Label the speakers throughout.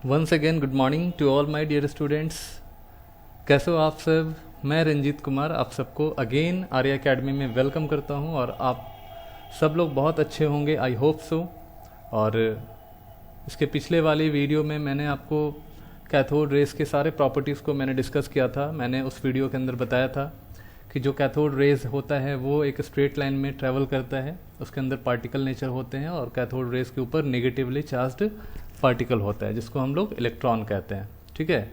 Speaker 1: Once again good morning to all my dear students. कैसे हो आप सब? मैं रंजीत कुमार आप सबको अगेन आर्या एकेडमी में वेलकम करता हूं और आप सब लोग बहुत अच्छे होंगे, आई होप सो। और इसके पिछले वाली वीडियो में मैंने आपको कैथोड रेस के सारे प्रॉपर्टीज़ को मैंने डिस्कस किया था। मैंने उस वीडियो के अंदर बताया था कि जो कैथोड रेज होता है वो एक स्ट्रेट लाइन में ट्रैवल करता है, उसके अंदर पार्टिकल नेचर होते हैं और कैथोड रेस के ऊपर नेगेटिवली चार्ज्ड पार्टिकल होता है जिसको हम लोग इलेक्ट्रॉन कहते हैं। ठीक है,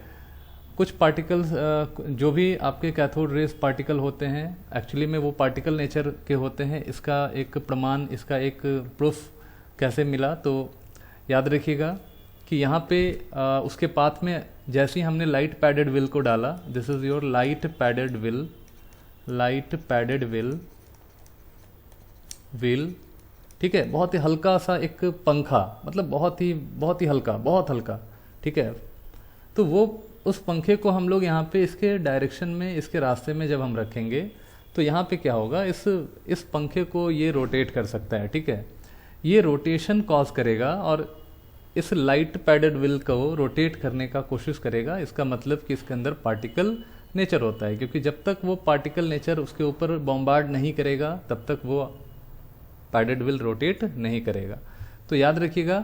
Speaker 1: कुछ पार्टिकल्स जो भी आपके कैथोड रेस पार्टिकल होते हैं एक्चुअली में वो पार्टिकल नेचर के होते हैं। इसका एक प्रमाण, इसका एक प्रूफ कैसे मिला, तो याद रखिएगा कि यहाँ पे उसके पाथ में जैसे ही हमने लाइट पैडेड व्हील को डाला, this is your light padded wheel, ठीक है, बहुत ही हल्का सा एक पंखा, मतलब बहुत ही हल्का, बहुत हल्का। ठीक है, तो वो उस पंखे को हम लोग यहाँ पे इसके डायरेक्शन में, इसके रास्ते में जब हम रखेंगे तो यहाँ पे क्या होगा, इस पंखे को ये रोटेट कर सकता है। ठीक है, ये रोटेशन कॉज करेगा और इस लाइट पैडेड व्हील को रोटेट करने का कोशिश करेगा। इसका मतलब कि इसके अंदर पार्टिकल नेचर होता है, क्योंकि जब तक वो पार्टिकल नेचर उसके ऊपर बॉम्बार्ड नहीं करेगा तब तक वो पैडेड व्हील रोटेट नहीं करेगा। तो याद रखिएगा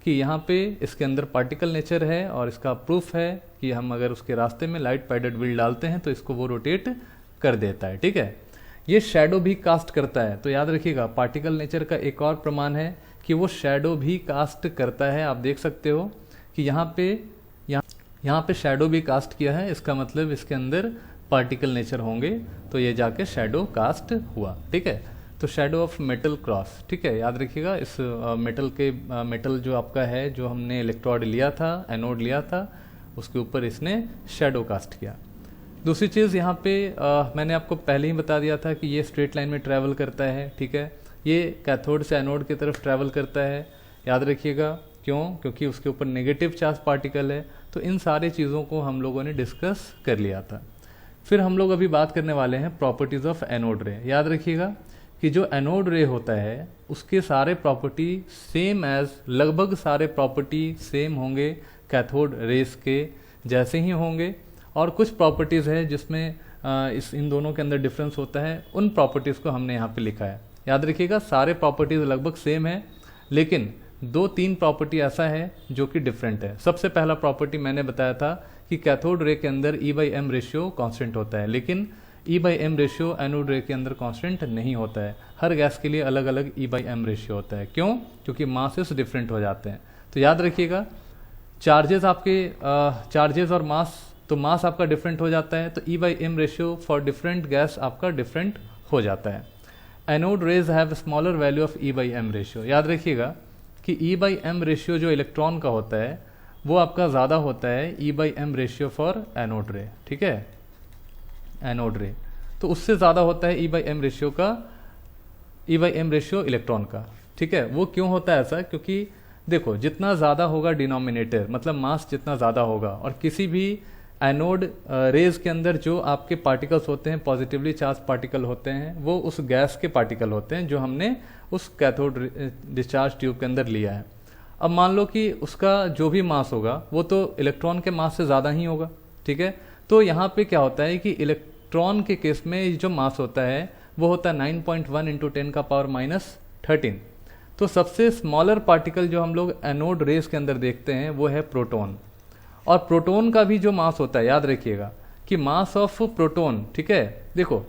Speaker 1: कि यहाँ पे इसके अंदर पार्टिकल नेचर है और इसका प्रूफ है कि हम अगर उसके रास्ते में लाइट पैडेड व्हील डालते हैं तो इसको वो रोटेट कर देता है। ठीक है, ये शैडो भी कास्ट करता है। तो याद रखिएगा पार्टिकल नेचर का एक और प्रमाण है कि वो शैडो भी कास्ट करता है। आप देख सकते हो कि यहाँ पे शैडो भी कास्ट किया है, इसका मतलब इसके अंदर पार्टिकल नेचर होंगे तो ये जाके शैडो कास्ट हुआ। ठीक है, तो शैडो ऑफ मेटल क्रॉस। ठीक है, याद रखिएगा इस मेटल जो आपका है, जो हमने इलेक्ट्रोड लिया था, एनोड लिया था, उसके ऊपर इसने शैडो कास्ट किया। दूसरी चीज़ यहाँ पे मैंने आपको पहले ही बता दिया था कि ये स्ट्रेट लाइन में ट्रैवल करता है। ठीक है, ये कैथोड से एनोड की तरफ ट्रैवल करता है। याद रखिएगा क्यों? क्योंकि उसके ऊपर नेगेटिव चार्ज पार्टिकल है। तो इन सारी चीज़ों को हम लोगों ने डिस्कस कर लिया था। फिर हम लोग अभी बात करने वाले हैं प्रॉपर्टीज़ ऑफ एनोड रे। याद रखिएगा कि जो एनोड रे होता है उसके सारे प्रॉपर्टी सेम एज, लगभग सारे प्रॉपर्टी सेम होंगे कैथोड रेस के जैसे ही होंगे, और कुछ प्रॉपर्टीज़ है जिसमें इन दोनों के अंदर डिफरेंस होता है। उन प्रॉपर्टीज़ को हमने यहाँ पे लिखा है। याद रखिएगा सारे प्रॉपर्टीज़ लगभग सेम है, लेकिन 2-3 प्रॉपर्टी ऐसा है जो कि डिफरेंट है। सबसे पहला प्रॉपर्टी मैंने बताया था कि कैथोड रे के अंदर E/m रेशियो कांस्टेंट होता है, लेकिन E/m रेशियो एनोड रे के अंदर कांस्टेंट नहीं होता है। हर गैस के लिए अलग अलग E/m रेशियो होता है। क्यों? क्योंकि मासेस डिफरेंट हो जाते हैं। तो याद रखिएगा चार्जेस और मास, तो मास आपका डिफरेंट हो जाता है तो E/m ratio for different gas आपका डिफरेंट हो जाता है। Anode rays have smaller value of E/m ratio. याद रखिएगा कि E/m रेशियो जो इलेक्ट्रॉन का होता है वो आपका ज़्यादा होता है E/m रेशियो फॉर एनोड रे। ठीक है, एनोड रे तो उससे ज़्यादा होता है E/m रेशियो इलेक्ट्रॉन का। ठीक है, वो क्यों होता है ऐसा? क्योंकि देखो जितना ज़्यादा होगा डिनोमिनेटर, मतलब मास जितना ज़्यादा होगा, और किसी भी एनोड रेज के अंदर जो आपके पार्टिकल्स होते हैं, पॉजिटिवली चार्ज पार्टिकल होते हैं, वो उस गैस के पार्टिकल होते हैं जो हमने उस कैथोड डिस्चार्ज ट्यूब के अंदर लिया है। अब मान लो कि उसका जो भी मास होगा वो तो इलेक्ट्रॉन के मास से ज़्यादा ही होगा। ठीक है, तो यहाँ पे क्या होता है कि इलेक्ट्रॉन के केस में जो मास होता है वो होता है 9.1 × 10⁻13। तो सबसे स्मॉलर पार्टिकल जो हम लोग एनोड रेस के अंदर देखते हैं वो है प्रोटॉन। और प्रोटॉन का भी जो मास होता है, याद रखिएगा कि मास ऑफ प्रोटॉन, ठीक है, देखो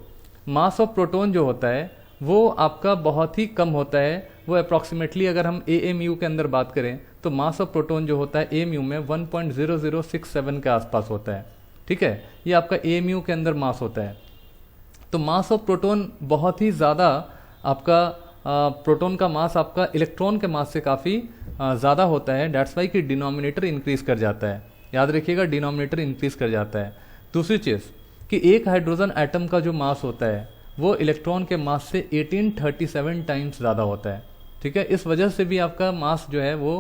Speaker 1: मास ऑफ प्रोटॉन जो होता है वो आपका बहुत ही कम होता है। वो अप्रॉक्सीमेटली अगर हम AMU के अंदर बात करें तो मास ऑफ प्रोटॉन जो होता है AMU में 1.0067 के आसपास होता है। ठीक है, ये आपका AMU के अंदर मास होता है। तो मास ऑफ प्रोटॉन बहुत ही ज़्यादा आपका प्रोटॉन का मास आपका इलेक्ट्रॉन के मास से काफ़ी ज़्यादा होता है। डेट्स वाई कि डिनोमिनेटर इंक्रीज कर जाता है। याद रखिएगा डिनोमिनेटर इंक्रीज कर जाता है। दूसरी चीज़ कि एक हाइड्रोजन एटम का जो मास होता है वो इलेक्ट्रॉन के मास से 1837 टाइम्स ज़्यादा होता है। ठीक है, इस वजह से भी आपका मास जो है वो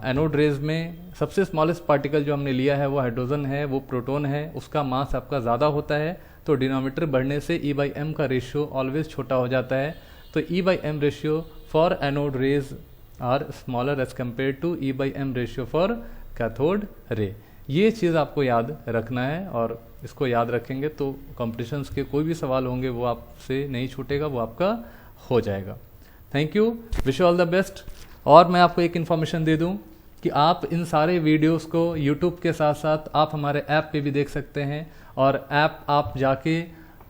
Speaker 1: एनोड रेज में सबसे स्मॉलेस्ट पार्टिकल जो हमने लिया है वो हाइड्रोजन है, वो प्रोटॉन है, उसका मास आपका ज़्यादा होता है। तो डिनोमिनेटर बढ़ने से E/m का रेशियो ऑलवेज छोटा हो जाता है। तो E/m ratio for anode rays are smaller as compare to E/m ratio for cathode ray. ये चीज़ आपको याद रखना है, और इसको याद रखेंगे तो कॉम्पिटिशन्स के कोई भी सवाल होंगे वो आपसे नहीं छूटेगा, वो आपका हो जाएगा। Thank you, wish you all the best. और मैं आपको एक इन्फॉर्मेशन दे दूं कि आप इन सारे वीडियोस को यूट्यूब के साथ साथ आप हमारे ऐप पे भी देख सकते हैं, और ऐप आप जाके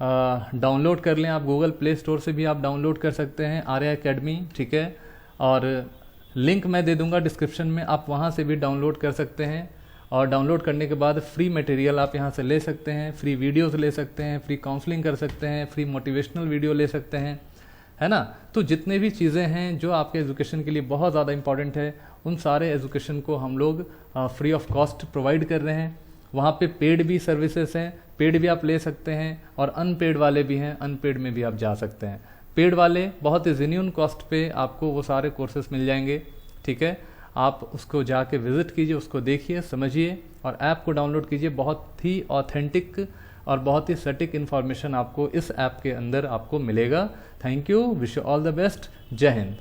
Speaker 1: डाउनलोड कर लें। आप गूगल प्ले स्टोर से भी आप डाउनलोड कर सकते हैं आर्या एकेडमी, ठीक है। और लिंक मैं दे दूंगा डिस्क्रिप्शन में, आप वहाँ से भी डाउनलोड कर सकते हैं। और डाउनलोड करने के बाद फ्री मटेरियल आप यहाँ से ले सकते हैं, फ्री वीडियोस ले सकते हैं, फ्री काउंसलिंग कर सकते हैं, फ्री मोटिवेशनल वीडियो ले सकते हैं, है ना। तो जितने भी चीज़ें हैं जो आपके एजुकेशन के लिए बहुत ज़्यादा इंपॉर्टेंट है, उन सारे एजुकेशन को हम लोग फ्री ऑफ कॉस्ट प्रोवाइड कर रहे हैं। वहाँ पे पेड भी सर्विसेज हैं, पेड भी आप ले सकते हैं, और अनपेड वाले भी हैं, अनपेड में भी आप जा सकते हैं। पेड वाले बहुत ही जेन्युइन कॉस्ट पे आपको वो सारे कोर्सेज मिल जाएंगे, ठीक है। आप उसको जाके विजिट कीजिए, उसको देखिए, समझिए, और ऐप को डाउनलोड कीजिए। बहुत ही ऑथेंटिक और बहुत ही सटीक इन्फॉर्मेशन आपको इस ऐप के अंदर आपको मिलेगा। Thank you, wish you all the best, जय हिंद।